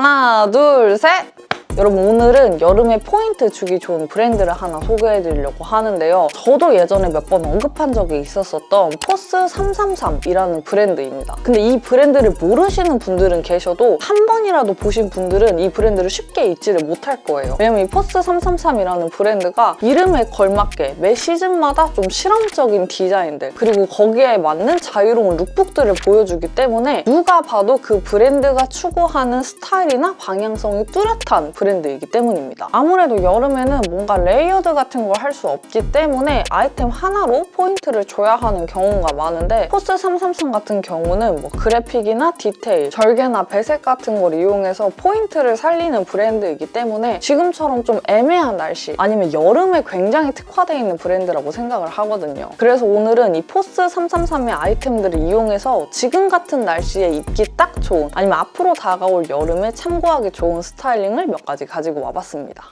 하나, 둘, 셋! 여러분, 오늘은 여름에 포인트 주기 좋은 브랜드를 하나 소개해드리려고 하는데요. 저도 예전에 몇 번 언급한 적이 있었던 포스333이라는 브랜드입니다. 근데 이 브랜드를 모르시는 분들은 계셔도 한 번이라도 보신 분들은 이 브랜드를 쉽게 잊지를 못할 거예요. 왜냐면 이 포스333이라는 브랜드가 이름에 걸맞게 매 시즌마다 좀 실험적인 디자인들, 그리고 거기에 맞는 자유로운 룩북들을 보여주기 때문에 누가 봐도 그 브랜드가 추구하는 스타일이나 방향성이 뚜렷한 브랜드이기 때문입니다. 아무래도 여름에는 뭔가 레이어드 같은 걸 할 수 없기 때문에 아이템 하나로 포인트를 줘야 하는 경우가 많은데, 포스333 같은 경우는 뭐 그래픽이나 디테일, 절개나 배색 같은 걸 이용해서 포인트를 살리는 브랜드이기 때문에 지금처럼 좀 애매한 날씨, 아니면 여름에 굉장히 특화되어 있는 브랜드라고 생각을 하거든요. 그래서 오늘은 이 포스333의 아이템들을 이용해서 지금 같은 날씨에 입기 딱 좋은, 아니면 앞으로 다가올 여름에 참고하기 좋은 스타일링을 몇 가지 가지고 와봤습니다.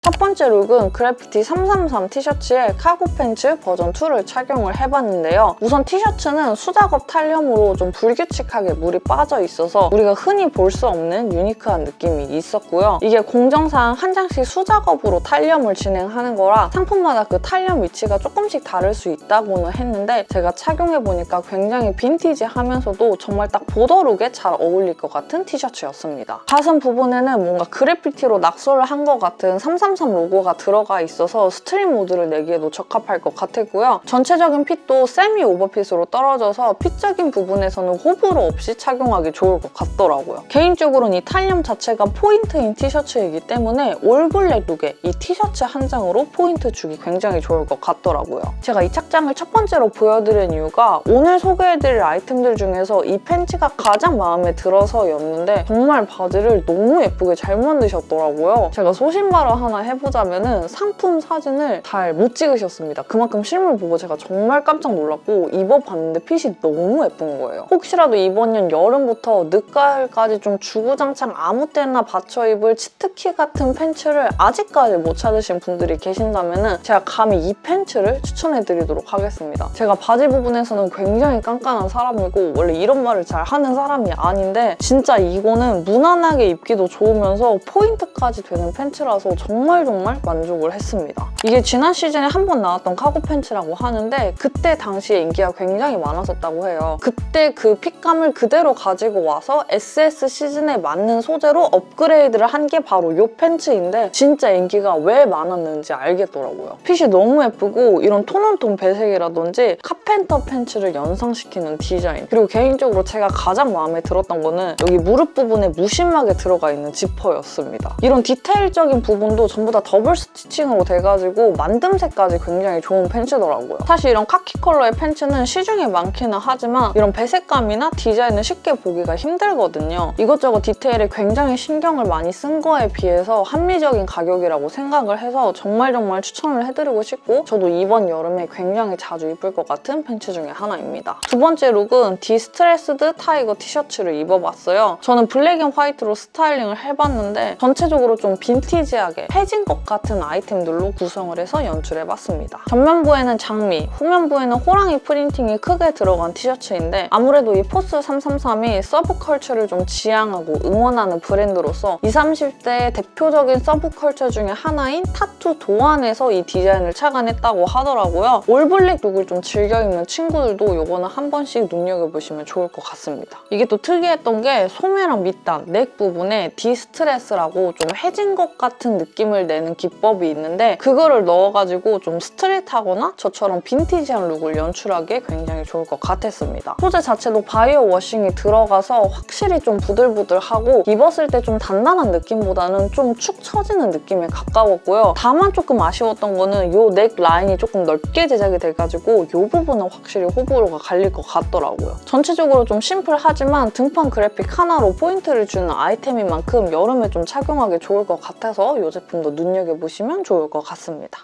첫 번째 룩은 그래피티 333 티셔츠에 카고 팬츠 버전 2를 착용을 해봤는데요. 우선 티셔츠는 수작업 탈염으로 좀 불규칙하게 물이 빠져 있어서 우리가 흔히 볼 수 없는 유니크한 느낌이 있었고요. 이게 공정상 한 장씩 수작업으로 탈염을 진행하는 거라 상품마다 그 탈염 위치가 조금씩 다를 수 있다고는 했는데, 제가 착용해보니까 굉장히 빈티지하면서도 정말 딱 보더룩에 잘 어울릴 것 같은 티셔츠였습니다. 가슴 부분에는 뭔가 그래피티로 낙서를 한 것 같은 333 로고가 들어가 있어서 스트릿 모드를 내기에도 적합할 것 같았고요. 전체적인 핏도 세미 오버핏으로 떨어져서 핏적인 부분에서는 호불호 없이 착용하기 좋을 것 같더라고요. 개인적으로는 이 탈염 자체가 포인트인 티셔츠이기 때문에 올블랙 룩에 이 티셔츠 한 장으로 포인트 주기 굉장히 좋을 것 같더라고요. 제가 이 착장을 첫 번째로 보여드린 이유가 오늘 소개해드릴 아이템들 중에서 이 팬츠가 가장 마음에 들어서였는데, 정말 바지를 너무 예쁘게 잘 만드셨더라고요. 제가 소신발언 하나 해보자면은 상품 사진을 잘 못 찍으셨습니다. 그만큼 실물 보고 제가 정말 깜짝 놀랐고, 입어봤는데 핏이 너무 예쁜 거예요. 혹시라도 이번 년 여름부터 늦가을까지 좀 주구장창 아무 때나 받쳐 입을 치트키 같은 팬츠를 아직까지 못 찾으신 분들이 계신다면은 제가 감히 이 팬츠를 추천해드리도록 하겠습니다. 제가 바지 부분에서는 굉장히 깐깐한 사람이고 원래 이런 말을 잘 하는 사람이 아닌데, 진짜 이거는 무난하게 입기도 좋으면서 포인트까지 되는 팬츠라서 정말 만족을 했습니다. 이게 지난 시즌에 한 번 나왔던 카고 팬츠라고 하는데, 그때 당시에 인기가 굉장히 많았었다고 해요. 그때 그 핏감을 그대로 가지고 와서 SS 시즌에 맞는 소재로 업그레이드를 한 게 바로 이 팬츠인데, 진짜 인기가 왜 많았는지 알겠더라고요. 핏이 너무 예쁘고 이런 톤온톤 배색이라든지 카펜터 팬츠를 연상시키는 디자인, 그리고 개인적으로 제가 가장 마음에 들었던 거는 여기 무릎 부분에 무심하게 들어가 있는 지퍼였습니다. 이런 디테일적인 부분도 전부 다 더블 스티칭으로 돼가지고 만듦새까지 굉장히 좋은 팬츠더라고요. 사실 이런 카키 컬러의 팬츠는 시중에 많기는 하지만 이런 배색감이나 디자인을 쉽게 보기가 힘들거든요. 이것저것 디테일에 굉장히 신경을 많이 쓴 거에 비해서 합리적인 가격이라고 생각을 해서 정말 추천을 해드리고 싶고, 저도 이번 여름에 굉장히 자주 입을 것 같은 팬츠 중에 하나입니다. 두 번째 룩은 디스트레스드 타이거 티셔츠를 입어봤어요. 저는 블랙 앤 화이트로 스타일링을 해봤는데 전체적으로 좀 빈티지하게 해진 것 같은 아이템들로 구성을 해서 연출해봤습니다. 전면부에는 장미, 후면부에는 호랑이 프린팅이 크게 들어간 티셔츠인데, 아무래도 이 포스333이 서브컬처를 좀 지향하고 응원하는 브랜드로서 20, 30대의 대표적인 서브컬처 중에 하나인 타투 도안에서 이 디자인을 착안했다고 하더라고요. 올블랙 룩을 좀 즐겨 입는 친구들도 이거는 한 번씩 눈여겨보시면 좋을 것 같습니다. 이게 또 특이했던 게 소매랑 밑단, 넥 부분에 디스트레스라고 좀 해진 것 같은 느낌을 내는 기법이 있는데, 그거를 넣어가지고 좀 스트릿하거나 저처럼 빈티지한 룩을 연출하기에 굉장히 좋을 것 같았습니다. 소재 자체도 바이오 워싱이 들어가서 확실히 좀 부들부들하고 입었을 때 좀 단단한 느낌보다는 좀 축 처지는 느낌에 가까웠고요. 다만 조금 아쉬웠던 거는 이 넥 라인이 조금 넓게 제작이 돼가지고 이 부분은 확실히 호불호가 갈릴 것 같더라고요. 전체적으로 좀 심플하지만 등판 그래픽 하나로 포인트를 주는 아이템인 만큼 여름에 좀 착용하기 좋을 것 같아서 이 제품도 눈여겨보시면 좋을 것 같습니다.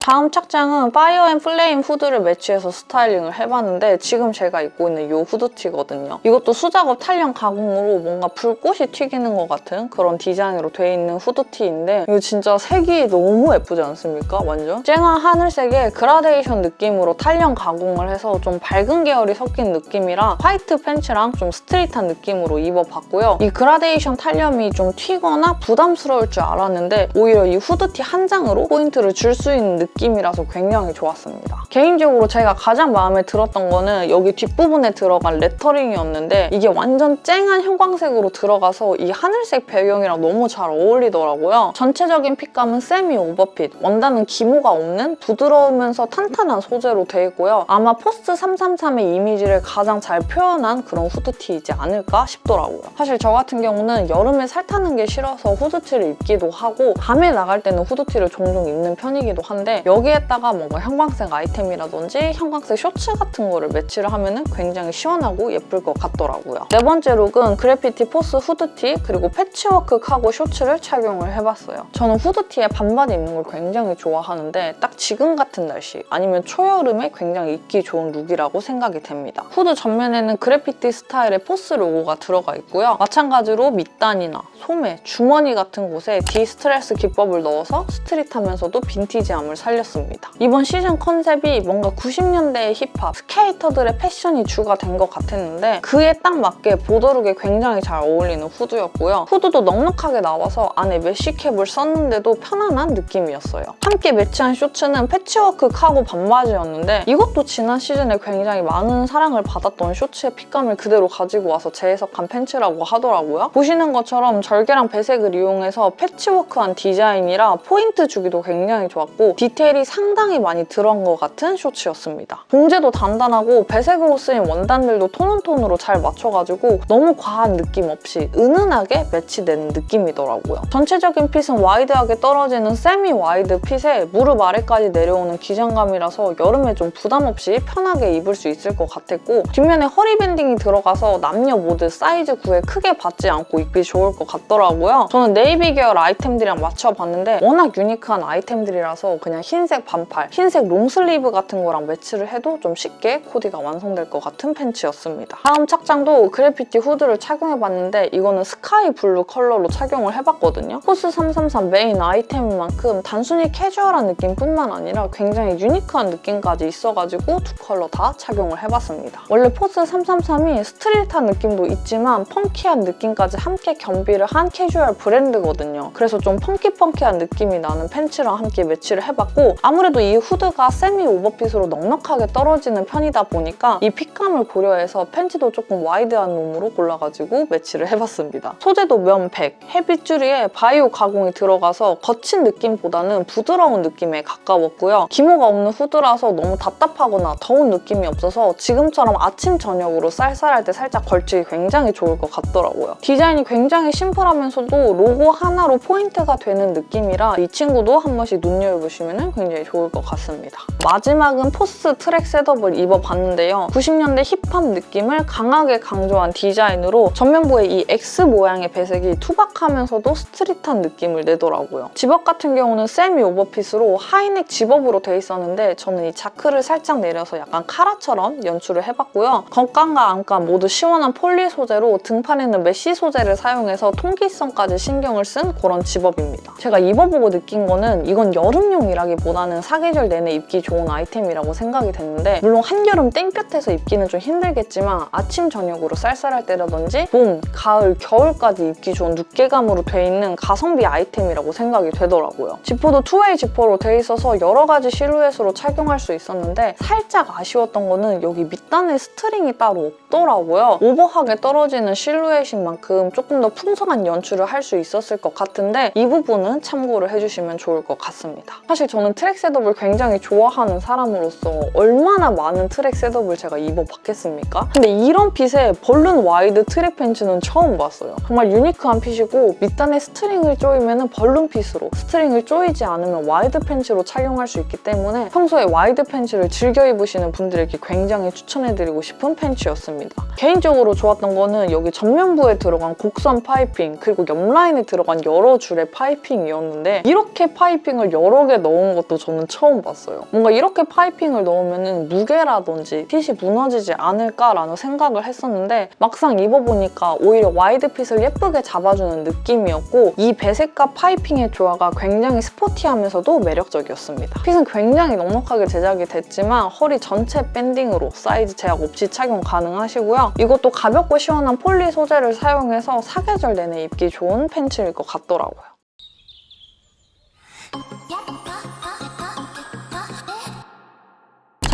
다음 착장은 파이어 앤 플레임 후드를 매치해서 스타일링을 해봤는데 지금 제가 입고 있는 이 후드티거든요. 이것도 수작업 탄력 가공으로 뭔가 불꽃이 튀기는 것 같은 그런 디자인으로 돼 있는 후드티인데 이거 진짜 색이 너무 예쁘지 않습니까? 완전 쨍한 하늘색에 그라데이션 느낌으로 탄력 가공을 해서 좀 밝은 계열이 섞인 느낌이라 화이트 팬츠랑 좀 스트릿한 느낌으로 입어봤고요. 이 그라데이션 탄력이 좀 튀거나 부담스러울 줄 알았는데 오히려 이 후드티 한 장으로 포인트를 줄 수 있는 느낌이라서 굉장히 좋았습니다. 개인적으로 제가 가장 마음에 들었던 거는 여기 뒷부분에 들어간 레터링이었는데 이게 완전 쨍한 형광색으로 들어가서 이 하늘색 배경이랑 너무 잘 어울리더라고요. 전체적인 핏감은 세미 오버핏, 원단은 기모가 없는 부드러우면서 탄탄한 소재로 되어 있고요. 아마 포스 333의 이미지를 가장 잘 표현한 그런 후드티이지 않을까 싶더라고요. 사실 저 같은 경우는 여름에 살 타는 게 싫어서 후드티를 입기도 하고 밤에 나갈 때는 후드티를 종종 입는 편이기도 한데 여기에다가 뭔가 형광색 아이템이라든지 형광색 쇼츠 같은 거를 매치를 하면 굉장히 시원하고 예쁠 것 같더라고요. 네 번째 룩은 그래피티 포스 후드티 그리고 패치워크 카고 쇼츠를 착용을 해봤어요. 저는 후드티에 반바지 입는 걸 굉장히 좋아하는데 딱 지금 같은 날씨 아니면 초여름에 굉장히 입기 좋은 룩이라고 생각이 됩니다. 후드 전면에는 그래피티 스타일의 포스 로고가 들어가 있고요. 마찬가지로 밑단이나 소매, 주머니 같은 곳에 디스트레스 기법을 넣어서 스트릿하면서도 빈티지함을 살렸습니다. 이번 시즌 컨셉이 뭔가 90년대의 힙합, 스케이터들의 패션이 주가 된 것 같았는데 그에 딱 맞게 보더룩에 굉장히 잘 어울리는 후드였고요. 후드도 넉넉하게 나와서 안에 메쉬캡을 썼는데도 편안한 느낌이었어요. 함께 매치한 쇼츠는 패치워크 카고 반바지였는데 이것도 지난 시즌에 굉장히 많은 사랑을 받았던 쇼츠의 핏감을 그대로 가지고 와서 재해석한 팬츠라고 하더라고요. 보시는 것처럼 절개랑 배색을 이용해서 패치워크한 디자인이라 포인트 주기도 굉장히 좋았고 디테일이 상당히 많이 들어간 것 같은 쇼츠였습니다. 봉제도 단단하고 배색으로 쓰인 원단들도 톤온톤으로 잘 맞춰가지고 너무 과한 느낌 없이 은은하게 매치되는 느낌이더라고요. 전체적인 핏은 와이드하게 떨어지는 세미 와이드 핏에 무릎 아래까지 내려오는 기장감이라서 여름에 좀 부담 없이 편하게 입을 수 있을 것 같았고 뒷면에 허리 밴딩이 들어가서 남녀 모두 사이즈 구애 크게 받지 않고 입기 좋을 것 같더라고요. 저는 네이비 계열 아이템들이랑 맞춰봤는데 워낙 유니크한 아이템들이라서 그냥 흰색 반팔, 흰색 롱슬리브 같은 거랑 매치를 해도 좀 쉽게 코디가 완성될 것 같은 팬츠였습니다. 다음 착장도 그래피티 후드를 착용해봤는데 이거는 스카이 블루 컬러로 착용을 해봤거든요. 포스 333 메인 아이템인 만큼 단순히 캐주얼한 느낌뿐만 아니라 굉장히 유니크한 느낌까지 있어가지고 두 컬러 다 착용을 해봤습니다. 원래 포스 333이 스트릿한 느낌도 있지만 펑키한 느낌까지 함께 겸비를 한 캐주얼 브랜드거든요. 그래서 좀 펑키한 느낌이 나는 팬츠랑 함께 매치를 해봤고 아무래도 이 후드가 세미 오버핏으로 넉넉하게 떨어지는 편이다 보니까 이 핏감을 고려해서 팬츠도 조금 와이드한 놈으로 골라가지고 매치를 해봤습니다. 소재도 면백, 헤비줄리에 바이오 가공이 들어가서 거친 느낌보다는 부드러운 느낌에 가까웠고요. 기모가 없는 후드라서 너무 답답하거나 더운 느낌이 없어서 지금처럼 아침 저녁으로 쌀쌀할 때 살짝 걸치기 굉장히 좋을 것 같더라고요. 디자인이 굉장히 심플하면서도 로고 하나로 포인트가 되는 느낌이라 이 친구도 한 번씩 눈여겨보시면 굉장히 좋을 것 같습니다. 마지막은 포스 트랙 셋업을 입어봤는데요. 90년대 힙합 느낌을 강하게 강조한 디자인으로 전면부에 이 X 모양의 배색이 투박하면서도 스트릿한 느낌을 내더라고요. 집업 같은 경우는 세미 오버핏으로 하이넥 집업으로 돼 있었는데 저는 이 자크를 살짝 내려서 약간 카라처럼 연출을 해봤고요. 겉감과 안감 모두 시원한 폴리 소재로 등판에는 메쉬 소재를 사용해서 통기성까지 신경을 쓴 그런 집업입니다. 제가 입어보고 느낀 거는 이건 여름용이라기보다는 사계절 내내 입기 좋은 아이템이라고 생각이 됐는데 물론 한여름 땡볕에서 입기는 좀 힘들겠지만 아침 저녁으로 쌀쌀할 때라든지 봄, 가을, 겨울까지 입기 좋은 눕게감으로 돼 있는 가성비 아이템이라고 생각이 되더라고요. 지퍼도 투웨이 지퍼로 돼 있어서 여러 가지 실루엣으로 착용할 수 있었는데 살짝 아쉬웠던 거는 여기 밑단에 스트링이 따로 없더라고요. 오버하게 떨어지는 실루엣인 만큼 조금 더 풍성한 연출을 할 수 있었을 것 같은데 이 부분은 참고를 해주시면 좋을 것 같습니다. 사실 저는 트랙 셋업을 굉장히 좋아하는 사람으로서 얼마나 많은 트랙 셋업을 제가 입어봤겠습니까? 근데 이런 핏의 벌룬 와이드 트랙 팬츠는 처음 봤어요. 정말 유니크한 핏이고 밑단에 스트링을 조이면 벌룬 핏으로 스트링을 조이지 않으면 와이드 팬츠로 착용할 수 있기 때문에 평소에 와이드 팬츠를 즐겨 입으시는 분들에게 굉장히 추천해드리고 싶은 팬츠였습니다. 개인적으로 좋았던 거는 여기 전면부에 들어간 곡선 파이핑 그리고 옆라인에 들어간 여러 줄의 파이핑이었는데 이렇게 파이핑을 여러 개 넣은 것도 저는 처음 봤어요. 뭔가 이렇게 파이핑을 넣으면 무게라든지 핏이 무너지지 않을까라는 생각을 했었는데 막상 입어보니까 오히려 와이드 핏을 예쁘게 잡아주는 느낌이었고 이 배색과 파이핑의 조화가 굉장히 스포티하면서도 매력적이었습니다. 핏은 굉장히 넉넉하게 제작이 됐지만 허리 전체 밴딩으로 사이즈 제약 없이 착용 가능하시고요. 이것도 가볍고 시원한 폴리 소재를 사용해서 사계절 내내 입기 좋은 팬츠일 것 같더라고요.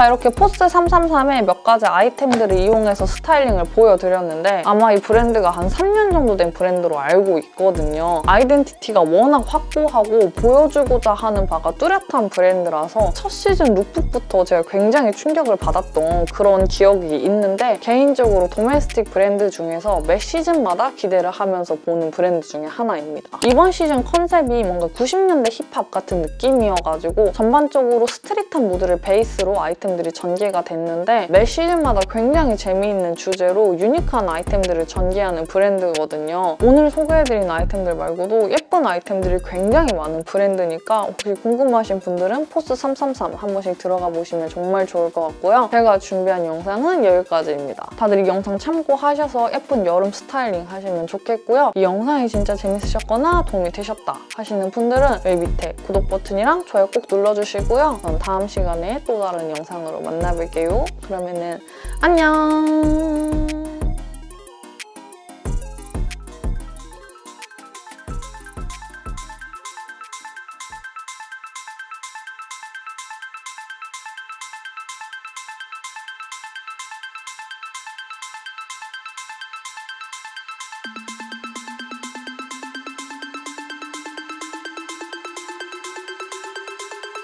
자, 이렇게 포스 333의 몇 가지 아이템들을 이용해서 스타일링을 보여드렸는데 아마 이 브랜드가 한 3년 정도 된 브랜드로 알고 있거든요. 아이덴티티가 워낙 확고하고 보여주고자 하는 바가 뚜렷한 브랜드라서 첫 시즌 룩북부터 제가 굉장히 충격을 받았던 그런 기억이 있는데 개인적으로 도메스틱 브랜드 중에서 매 시즌마다 기대를 하면서 보는 브랜드 중에 하나입니다. 이번 시즌 컨셉이 뭔가 90년대 힙합 같은 느낌이어가지고 전반적으로 스트릿한 무드를 베이스로 아이템들이 전개가 됐는데 매 시즌마다 굉장히 재미있는 주제로 유니크한 아이템들을 전개하는 브랜드거든요. 오늘 소개해드린 아이템들 말고도 예쁜 아이템들이 굉장히 많은 브랜드니까 혹시 궁금하신 분들은 포스 333 한 번씩 들어가 보시면 정말 좋을 것 같고요. 제가 준비한 영상은 여기까지입니다. 다들 이 영상 참고하셔서 예쁜 여름 스타일링 하시면 좋겠고요. 이 영상이 진짜 재밌으셨거나 도움이 되셨다 하시는 분들은 여기 밑에 구독 버튼이랑 좋아요 꼭 눌러주시고요. 그럼 다음 시간에 또 다른 영상으로 만나뵐게요. 그러면은 안녕!